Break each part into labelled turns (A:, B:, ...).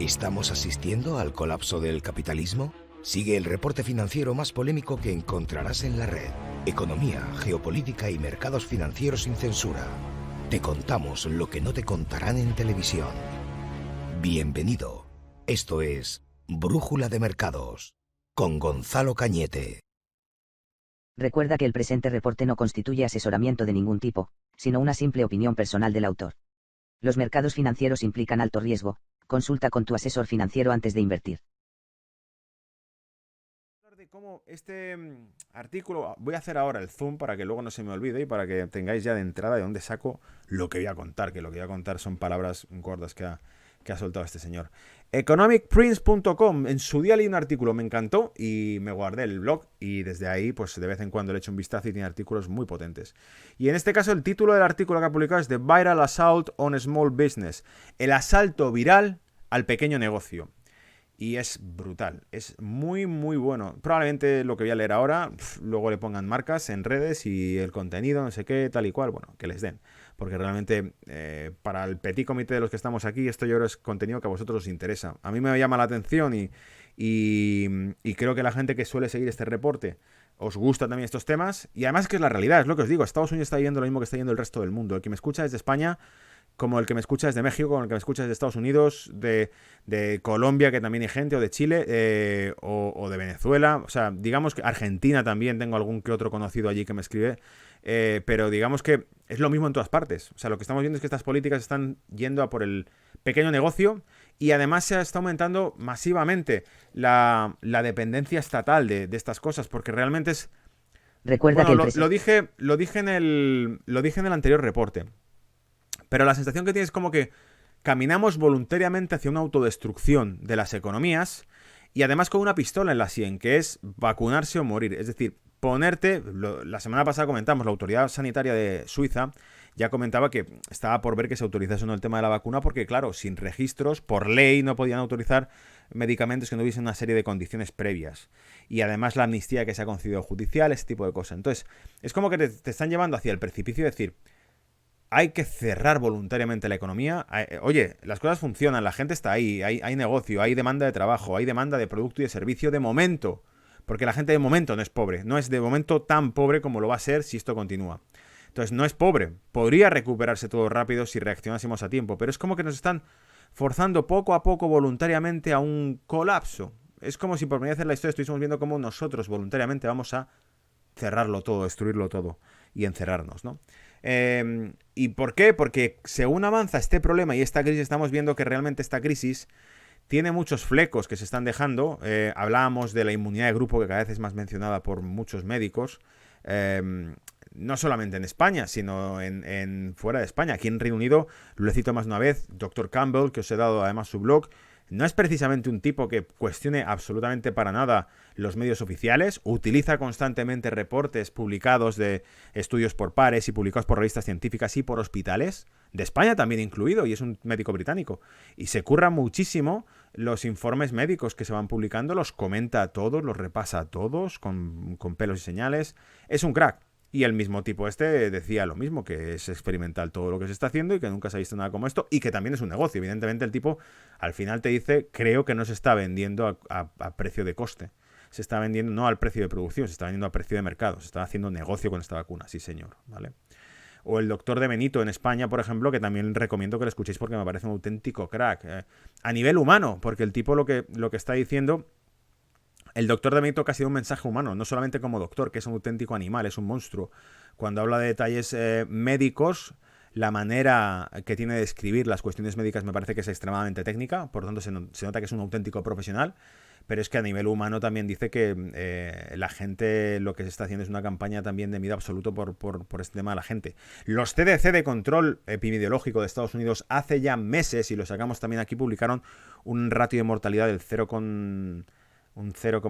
A: ¿Estamos asistiendo al colapso del capitalismo? Sigue el reporte financiero más polémico que encontrarás en la red. Economía, geopolítica y mercados financieros sin censura. Te contamos lo que no te contarán en televisión. Bienvenido. Esto es Brújula de Mercados, con Gonzalo Cañete.
B: Recuerda que el presente reporte no constituye asesoramiento de ningún tipo, sino una simple opinión personal del autor. Los mercados financieros implican alto riesgo. Consulta con tu asesor financiero antes de invertir.
C: Como este artículo, voy a hacer ahora el zoom para que luego no se me olvide y para que tengáis ya de entrada de dónde saco lo que voy a contar, que lo que voy a contar son palabras gordas que ha soltado este señor. Economicprince.com, en su día leí un artículo, me encantó y me guardé el blog y desde ahí pues de vez en cuando le echo un vistazo y tiene artículos muy potentes. Y en este caso el título del artículo que ha publicado es The Viral Assault on Small Business, el asalto viral al pequeño negocio. Y es brutal, es muy muy bueno. Probablemente lo que voy a leer ahora, luego le pongan marcas en redes y el contenido, no sé qué, tal y cual, bueno, que les den. Porque realmente para el petit comité de los que estamos aquí, esto yo creo es contenido que a vosotros os interesa. A mí me llama la atención y creo que la gente que suele seguir este reporte os gusta también estos temas. Y además que es la realidad, es lo que os digo, Estados Unidos está viviendo lo mismo que está viviendo el resto del mundo. El que me escucha es de España, como el que me escucha es de México, como el que me escucha es de Estados Unidos, de Colombia, que también hay gente, o de Chile, o de Venezuela. O sea, digamos que Argentina también, tengo algún que otro conocido allí que me escribe. Pero digamos que es lo mismo en todas partes. O sea, lo que estamos viendo es que estas políticas están yendo a por el pequeño negocio y además se está aumentando masivamente la dependencia estatal de estas cosas, porque realmente es...
B: Recuerda
C: Bueno,
B: que
C: lo dije en el anterior reporte. Pero la sensación que tienes es como que caminamos voluntariamente hacia una autodestrucción de las economías y además con una pistola en la sien, que es vacunarse o morir. Es decir, ponerte... La semana pasada comentamos, la autoridad sanitaria de Suiza ya comentaba que estaba por ver que se autorizase o no el tema de la vacuna porque, claro, sin registros, por ley, no podían autorizar medicamentos que no hubiesen una serie de condiciones previas. Y además la amnistía que se ha concedido judicial, ese tipo de cosas. Entonces, es como que te están llevando hacia el precipicio de decir... Hay que cerrar voluntariamente la economía. Oye, las cosas funcionan, la gente está ahí, hay negocio, hay demanda de trabajo, hay demanda de producto y de servicio de momento. Porque la gente de momento no es pobre, no es de momento tan pobre como lo va a ser si esto continúa. Entonces no es pobre, podría recuperarse todo rápido si reaccionásemos a tiempo, pero es como que nos están forzando poco a poco voluntariamente a un colapso. Es como si por medio de hacer la historia estuviésemos viendo cómo nosotros voluntariamente vamos a cerrarlo todo, destruirlo todo y encerrarnos, ¿no? ¿Y por qué? Porque según avanza este problema y esta crisis, estamos viendo que realmente esta crisis tiene muchos flecos que se están dejando. Hablábamos de la inmunidad de grupo, que cada vez es más mencionada por muchos médicos. No solamente en España, sino en fuera de España. Aquí en Reino Unido, lo he citado más de una vez, Dr. Campbell, que os he dado además su blog, no es precisamente un tipo que cuestione absolutamente para nada los medios oficiales, utiliza constantemente reportes publicados de estudios por pares y publicados por revistas científicas y por hospitales, de España también incluido, y es un médico británico, y se curra muchísimo los informes médicos que se van publicando, los comenta a todos, los repasa a todos, con pelos y señales, es un crack. Y el mismo tipo decía lo mismo, que es experimental todo lo que se está haciendo y que nunca se ha visto nada como esto y que también es un negocio. Evidentemente el tipo al final te dice, creo que no se está vendiendo a precio de coste. Se está vendiendo no al precio de producción, se está vendiendo a precio de mercado. Se está haciendo negocio con esta vacuna, sí señor, ¿vale? O el doctor de Benito en España, por ejemplo, que también recomiendo que lo escuchéis porque me parece un auténtico crack. A nivel humano, porque el tipo lo que está diciendo... El doctor de Benito que ha sido un mensaje humano, no solamente como doctor, que es un auténtico animal, es un monstruo. Cuando habla de detalles médicos, la manera que tiene de escribir las cuestiones médicas me parece que es extremadamente técnica, por lo tanto se nota que es un auténtico profesional, pero es que a nivel humano también dice que la gente lo que se está haciendo es una campaña también de miedo absoluto por este tema de la gente. Los CDC de control epidemiológico de Estados Unidos hace ya meses, y lo sacamos también aquí, publicaron un ratio de mortalidad del 0,4, un 0,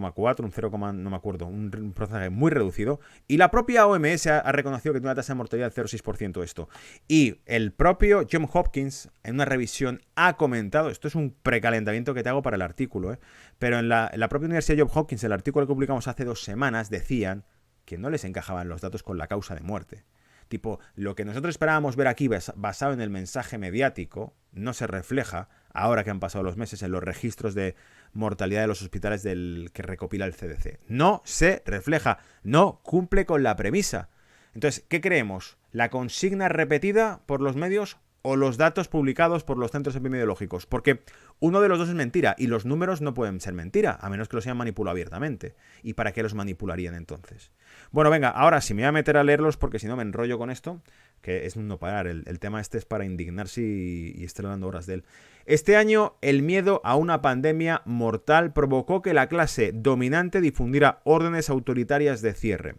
C: no me acuerdo, un porcentaje muy reducido. Y la propia OMS ha reconocido que tiene una tasa de mortalidad del 0,6% esto. Y el propio John Hopkins, en una revisión, ha comentado, esto es un precalentamiento que te hago para el artículo, pero en la propia Universidad de John Hopkins, el artículo que publicamos hace 2 semanas, decían que no les encajaban los datos con la causa de muerte. Tipo, lo que nosotros esperábamos ver aquí basado en el mensaje mediático no se refleja ahora que han pasado los meses, en los registros de mortalidad de los hospitales que recopila el CDC. No se refleja, no cumple con la premisa. Entonces, ¿qué creemos? ¿La consigna repetida por los medios o los datos publicados por los centros epidemiológicos? Porque uno de los dos es mentira y los números no pueden ser mentira, a menos que los hayan manipulado abiertamente. ¿Y para qué los manipularían entonces? Bueno, venga, ahora sí me voy a meter a leerlos porque si no me enrollo con esto, que es un no parar. El tema este es para indignarse y estar dando horas de él. Este año, el miedo a una pandemia mortal provocó que la clase dominante difundiera órdenes autoritarias de cierre.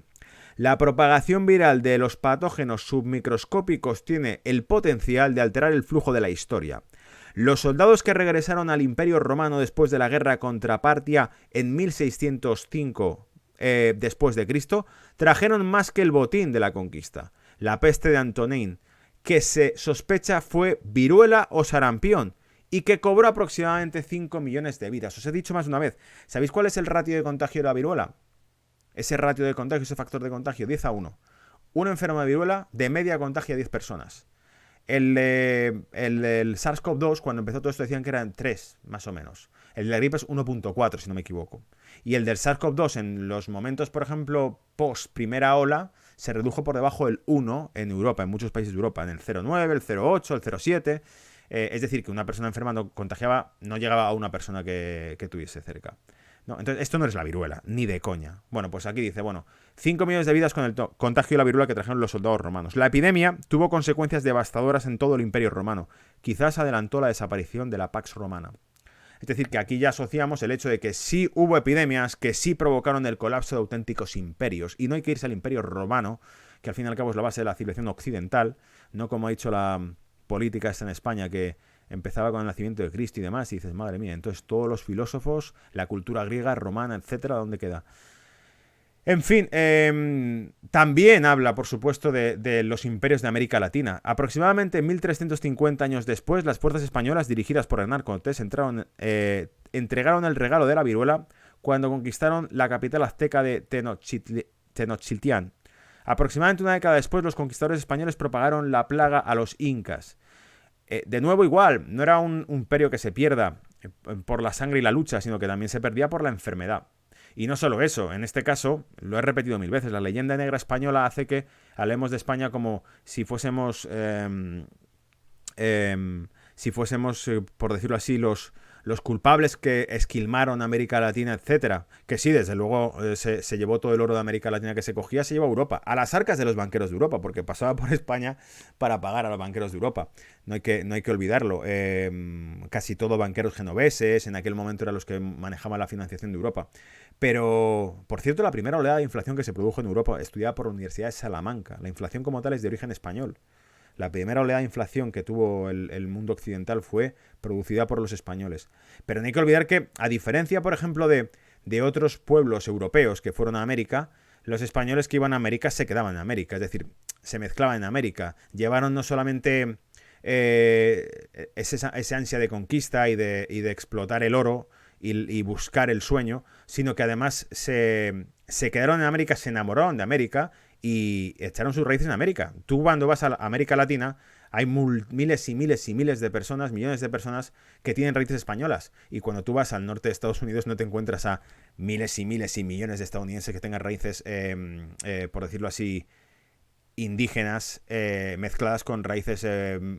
C: La propagación viral de los patógenos submicroscópicos tiene el potencial de alterar el flujo de la historia. Los soldados que regresaron al Imperio Romano después de la guerra contra Partia en 1605 después de Cristo trajeron más que el botín de la conquista, la peste de Antonín, que se sospecha fue viruela o sarampión y que cobró aproximadamente 5 millones de vidas. Os he dicho más de una vez, ¿sabéis cuál es el ratio de contagio de la viruela? Ese ratio de contagio, ese factor de contagio, 10-1. Un enfermo de viruela de media contagia a 10 personas. El SARS-CoV-2, cuando empezó todo esto, decían que eran 3, más o menos. El de la gripe es 1.4, si no me equivoco. Y el del SARS-CoV-2, en los momentos, por ejemplo, post primera ola, se redujo por debajo del 1 en Europa, en muchos países de Europa, en el 0,9, el 0,8, el 0,7. Es decir, que una persona enferma no llegaba a una persona que tuviese cerca. No, entonces, esto no es la viruela, ni de coña. Bueno, pues aquí dice, 5 millones de vidas con el contagio de la viruela que trajeron los soldados romanos. La epidemia tuvo consecuencias devastadoras en todo el Imperio Romano. Quizás adelantó la desaparición de la Pax Romana. Es decir, que aquí ya asociamos el hecho de que sí hubo epidemias que sí provocaron el colapso de auténticos imperios. Y no hay que irse al Imperio Romano, que al fin y al cabo es la base de la civilización occidental, no como ha dicho la política esta en España, que empezaba con el nacimiento de Cristo y demás, y dices, madre mía, entonces todos los filósofos, la cultura griega, romana, etcétera, ¿dónde queda? En fin, también habla, por supuesto, de los imperios de América Latina. Aproximadamente 1350 años después, las fuerzas españolas, dirigidas por Hernán Cortés, entregaron el regalo de la viruela cuando conquistaron la capital azteca de Tenochtitlán. Aproximadamente una década después, los conquistadores españoles propagaron la plaga a los incas. De nuevo igual, no era un imperio que se pierda por la sangre y la lucha, sino que también se perdía por la enfermedad. Y no solo eso, en este caso, lo he repetido 1000 veces, la leyenda negra española hace que hablemos de España como si fuésemos, por decirlo así, los culpables que esquilmaron América Latina, etcétera. Que sí, desde luego se llevó todo el oro de América Latina que se cogía, se llevó a Europa, a las arcas de los banqueros de Europa, porque pasaba por España para pagar a los banqueros de Europa. No hay que olvidarlo. Casi todo banqueros genoveses, en aquel momento eran los que manejaban la financiación de Europa. Pero, por cierto, la primera oleada de inflación que se produjo en Europa, estudiada por la Universidad de Salamanca, la inflación como tal es de origen español. La primera oleada de inflación que tuvo el mundo occidental fue producida por los españoles. Pero no hay que olvidar que, a diferencia, por ejemplo, de otros pueblos europeos que fueron a América, los españoles que iban a América se quedaban en América, es decir, se mezclaban en América. Llevaron no solamente ese ansia de conquista y de explotar el oro y buscar el sueño, sino que además se quedaron en América, se enamoraron de América y echaron sus raíces en América. Tú cuando vas a América Latina hay miles y miles y miles de personas, millones de personas que tienen raíces españolas. Y cuando tú vas al norte de Estados Unidos no te encuentras a miles y miles y millones de estadounidenses que tengan raíces, por decirlo así, indígenas, mezcladas con raíces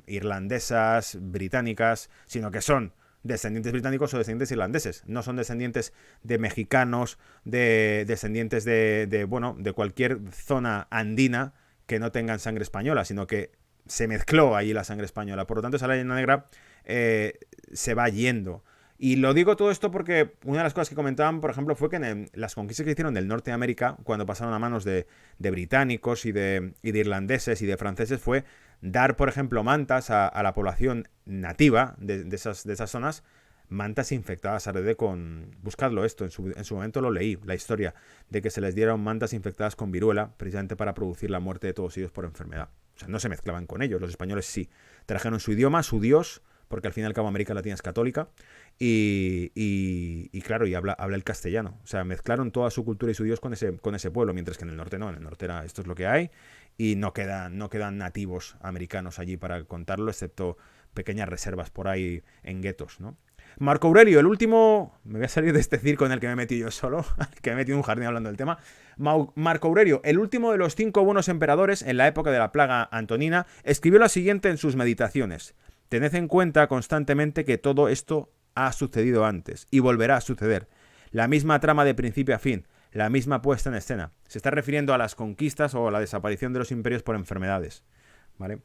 C: irlandesas, británicas, sino que son descendientes británicos o descendientes irlandeses. No son descendientes de mexicanos, descendientes de cualquier zona andina que no tengan sangre española, sino que se mezcló allí la sangre española. Por lo tanto, esa leyenda negra se va yendo. Y lo digo todo esto porque una de las cosas que comentaban, por ejemplo, fue que en las conquistas que hicieron del norte de América, cuando pasaron a manos de británicos y de irlandeses y de franceses, fue dar, por ejemplo, mantas a la población nativa de esas zonas, mantas infectadas a red con... Buscadlo esto, en su momento lo leí, la historia de que se les dieron mantas infectadas con viruela, precisamente para producir la muerte de todos ellos por enfermedad. O sea, no se mezclaban con ellos, los españoles sí. Trajeron su idioma, su dios, porque al fin y al cabo América Latina es católica, y claro, y habla el castellano. O sea, mezclaron toda su cultura y su dios con ese pueblo, mientras que en el norte no, en el norte esto es lo que hay, y no quedan nativos americanos allí para contarlo, excepto pequeñas reservas por ahí en guetos, ¿no? Marco Aurelio, el último... Me voy a salir de este circo en el que me he metido yo solo, que me he metido en un jardín hablando del tema. Marco Aurelio, el último de los 5 buenos emperadores en la época de la plaga antonina, escribió lo siguiente en sus meditaciones. Tened en cuenta constantemente que todo esto ha sucedido antes y volverá a suceder. La misma trama de principio a fin, la misma puesta en escena. Se está refiriendo a las conquistas o a la desaparición de los imperios por enfermedades, ¿vale?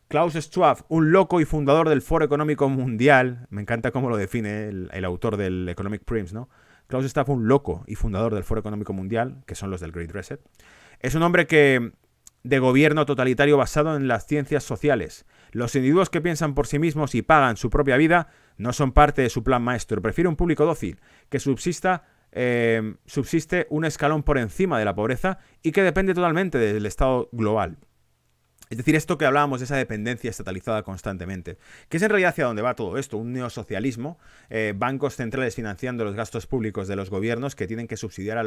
C: Klaus Schwab, un loco y fundador del Foro Económico Mundial, me encanta cómo lo define el autor del Economic Prims, ¿no? Klaus Schwab, un loco y fundador del Foro Económico Mundial, que son los del Great Reset, es un hombre de gobierno totalitario basado en las ciencias sociales. Los individuos que piensan por sí mismos y pagan su propia vida no son parte de su plan maestro. Prefiere un público dócil, que subsiste un escalón por encima de la pobreza y que depende totalmente del Estado global. Es decir, esto que hablábamos de esa dependencia estatalizada constantemente, que es en realidad hacia dónde va todo esto, un neosocialismo, bancos centrales financiando los gastos públicos de los gobiernos que tienen que subsidiar a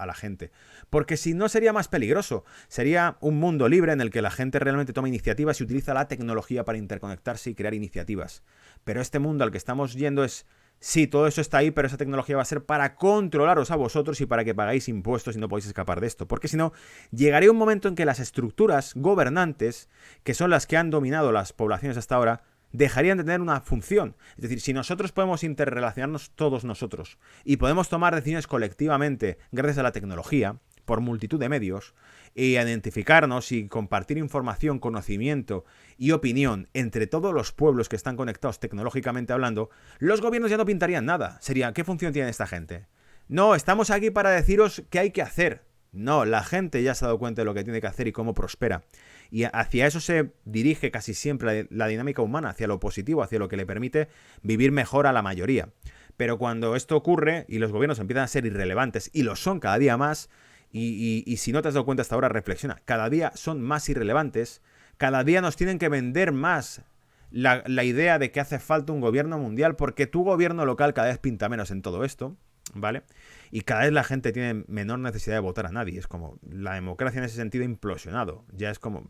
C: la gente. Porque si no sería más peligroso, sería un mundo libre en el que la gente realmente toma iniciativas y utiliza la tecnología para interconectarse y crear iniciativas. Pero este mundo al que estamos yendo es... Sí, todo eso está ahí, pero esa tecnología va a ser para controlaros a vosotros y para que pagáis impuestos y no podéis escapar de esto. Porque si no, llegaría un momento en que las estructuras gobernantes, que son las que han dominado las poblaciones hasta ahora, dejarían de tener una función. Es decir, si nosotros podemos interrelacionarnos todos nosotros y podemos tomar decisiones colectivamente gracias a la tecnología, por multitud de medios, y identificarnos y compartir información, conocimiento y opinión entre todos los pueblos que están conectados tecnológicamente hablando, los gobiernos ya no pintarían nada. Sería, ¿qué función tiene esta gente? No, estamos aquí para deciros qué hay que hacer. No, la gente ya se ha dado cuenta de lo que tiene que hacer y cómo prospera. Y hacia eso se dirige casi siempre la dinámica humana, hacia lo positivo, hacia lo que le permite vivir mejor a la mayoría. Pero cuando esto ocurre y los gobiernos empiezan a ser irrelevantes, y lo son cada día más, y si no te has dado cuenta hasta ahora, reflexiona, cada día son más irrelevantes, cada día nos tienen que vender más la idea de que hace falta un gobierno mundial, porque tu gobierno local cada vez pinta menos en todo esto, ¿vale? Y cada vez la gente tiene menor necesidad de votar a nadie. Es como, la democracia en ese sentido ha implosionado. Ya es como,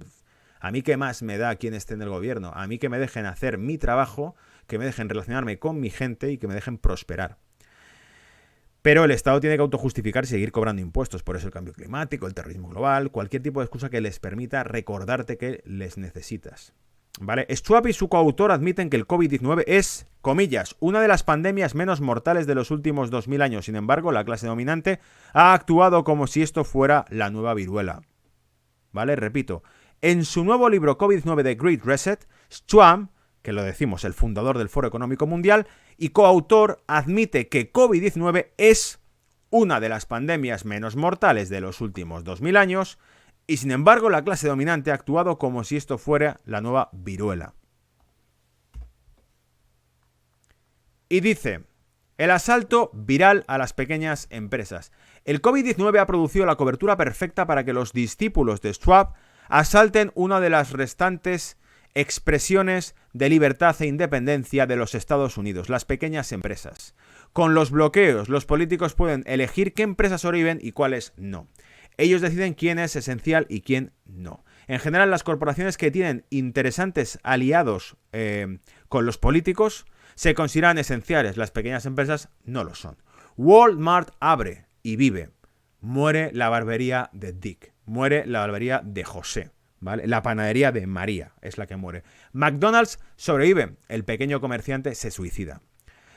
C: a mí qué más me da quien esté en el gobierno, a mí que me dejen hacer mi trabajo, que me dejen relacionarme con mi gente y que me dejen prosperar. Pero el Estado tiene que autojustificar y seguir cobrando impuestos. Por eso el cambio climático, el terrorismo global, cualquier tipo de excusa que les permita recordarte que les necesitas. ¿Vale? Schwab y su coautor admiten que el COVID-19 es, comillas, una de las pandemias menos mortales de los últimos 2000 años. Sin embargo, la clase dominante ha actuado como si esto fuera la nueva viruela. ¿Vale? Repito, en su nuevo libro COVID-19 The Great Reset, Schwab, que lo decimos, el fundador del Foro Económico Mundial, y coautor, admite que COVID-19 es una de las pandemias menos mortales de los últimos 2000 años, y sin embargo la clase dominante ha actuado como si esto fuera la nueva viruela. Y dice, el asalto viral a las pequeñas empresas. El COVID-19 ha producido la cobertura perfecta para que los discípulos de Schwab asalten una de las restantes expresiones de libertad e independencia de los Estados Unidos, las pequeñas empresas. Con los bloqueos, los políticos pueden elegir qué empresas sobreviven y cuáles no. Ellos deciden quién es esencial y quién no. En general, las corporaciones que tienen interesantes aliados con los políticos se consideran esenciales. Las pequeñas empresas no lo son. Walmart abre y vive. Muere la barbería de Dick. Muere la barbería de José. ¿Vale? La panadería de María es la que muere. McDonald's sobrevive. El pequeño comerciante se suicida.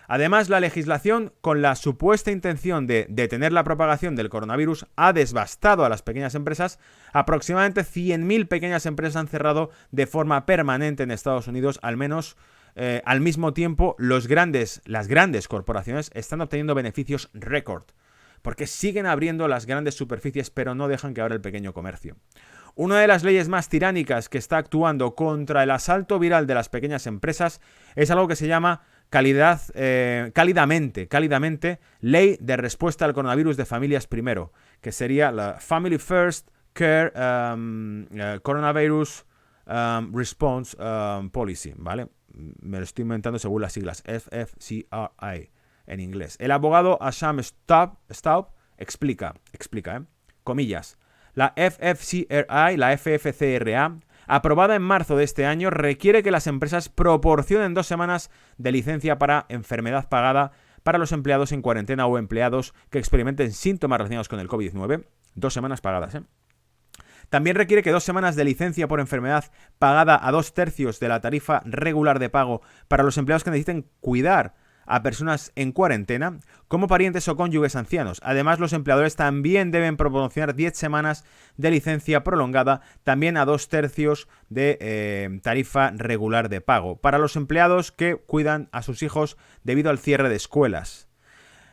C: Además, la legislación, con la supuesta intención de detener la propagación del coronavirus, ha devastado a las pequeñas empresas. Aproximadamente 100.000 pequeñas empresas han cerrado de forma permanente en Estados Unidos. Al menos, al mismo tiempo, las grandes corporaciones están obteniendo beneficios récord, porque siguen abriendo las grandes superficies, pero no dejan que abra el pequeño comercio. Una de las leyes más tiránicas que está actuando contra el asalto viral de las pequeñas empresas es algo que se llama cálidamente, Ley de Respuesta al Coronavirus de Familias Primero, que sería la Family First Care Coronavirus Response Policy, ¿vale? Me lo estoy inventando según las siglas, FFCRA en inglés. El abogado Asham Staub explica, comillas, la FFCRA aprobada en marzo de este año, requiere que las empresas proporcionen 2 semanas de licencia para enfermedad pagada para los empleados en cuarentena o empleados que experimenten síntomas relacionados con el COVID-19. 2 semanas pagadas, ¿eh? También requiere que 2 semanas de licencia por enfermedad pagada a 2/3 de la tarifa regular de pago para los empleados que necesiten cuidar a personas en cuarentena, como parientes o cónyuges ancianos. Además, los empleadores también deben proporcionar 10 semanas de licencia prolongada, también a 2/3 de tarifa regular de pago, para los empleados que cuidan a sus hijos debido al cierre de escuelas.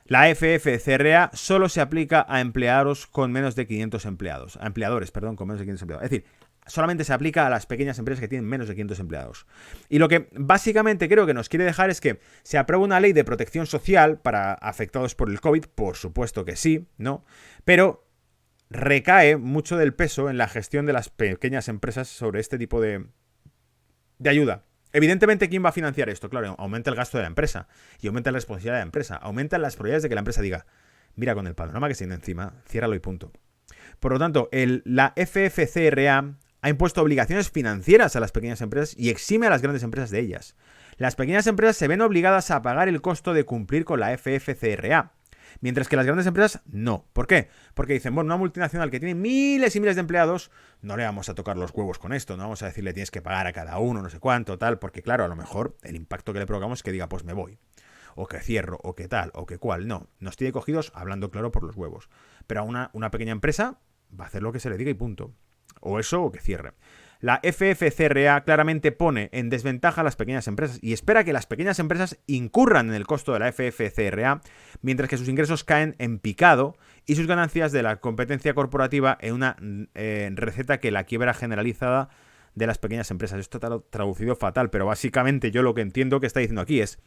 C: La FFCRA solo se aplica a empleados con menos de 500 empleados. A empleadores, perdón, con menos de 500 empleados. Es decir, solamente se aplica a las pequeñas empresas que tienen menos de 500 empleados. Y lo que básicamente creo que nos quiere dejar es que se apruebe una ley de protección social para afectados por el COVID, por supuesto que sí, ¿no? Pero recae mucho del peso en la gestión de las pequeñas empresas sobre este tipo de ayuda. Evidentemente, ¿quién va a financiar esto? Claro, aumenta el gasto de la empresa y aumenta la responsabilidad de la empresa. Aumentan las probabilidades de que la empresa diga, mira, con el panorama que se tiene encima, ciérralo y punto. Por lo tanto, la FFCRA ha impuesto obligaciones financieras a las pequeñas empresas y exime a las grandes empresas de ellas. Las pequeñas empresas se ven obligadas a pagar el costo de cumplir con la FFCRA, mientras que las grandes empresas no. ¿Por qué? Porque dicen, bueno, una multinacional que tiene miles y miles de empleados, no le vamos a tocar los huevos con esto, no vamos a decirle tienes que pagar a cada uno, no sé cuánto, tal, porque claro, a lo mejor el impacto que le provocamos es que diga, pues me voy, o que cierro, o que tal, o que cual. No, nos tiene cogidos hablando claro por los huevos. Pero a una pequeña empresa va a hacer lo que se le diga y punto. O eso, o que cierre. La FFCRA claramente pone en desventaja a las pequeñas empresas y espera que las pequeñas empresas incurran en el costo de la FFCRA, mientras que sus ingresos caen en picado y sus ganancias de la competencia corporativa en una receta que la quiebra generalizada de las pequeñas empresas. Esto está traducido fatal, pero básicamente yo lo que entiendo que está diciendo aquí es: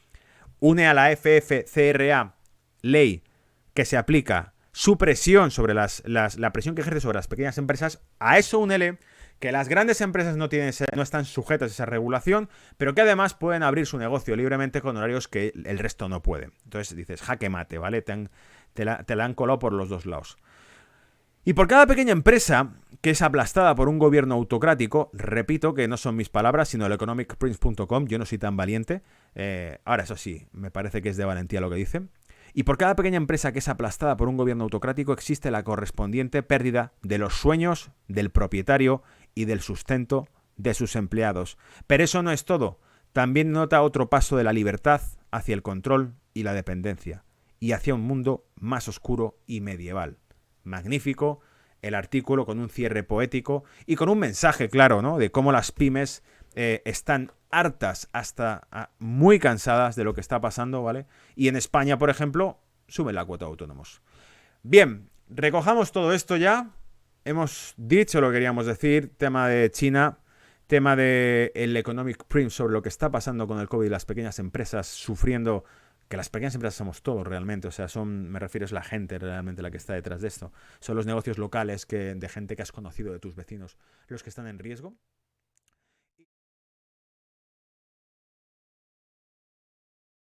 C: une a la FFCRA ley que se aplica su presión sobre la presión que ejerce sobre las pequeñas empresas, a eso únele que las grandes empresas no están sujetas a esa regulación, pero que además pueden abrir su negocio libremente con horarios que el resto no puede. Entonces dices, jaque mate, ¿vale? Te la han colado por los dos lados. Y por cada pequeña empresa que es aplastada por un gobierno autocrático, repito que no son mis palabras, sino el economicprince.com, yo no soy tan valiente, ahora eso sí, me parece que es de valentía lo que dice. Y por cada pequeña empresa que es aplastada por un gobierno autocrático existe la correspondiente pérdida de los sueños del propietario y del sustento de sus empleados. Pero eso no es todo. También nota otro paso de la libertad hacia el control y la dependencia, y hacia un mundo más oscuro y medieval. Magnífico el artículo, con un cierre poético y con un mensaje claro, ¿no?, de cómo las pymes están hartas, hasta muy cansadas de lo que está pasando, ¿vale? Y en España, por ejemplo, sube la cuota de autónomos. Bien, recojamos todo esto ya. Hemos dicho lo que queríamos decir. Tema de China, tema de el Economic Print sobre lo que está pasando con el COVID y las pequeñas empresas sufriendo. Que las pequeñas empresas somos todos realmente, o sea, me refiero, es la gente realmente la que está detrás de esto. Son los negocios locales de gente que has conocido, de tus vecinos, los que están en riesgo.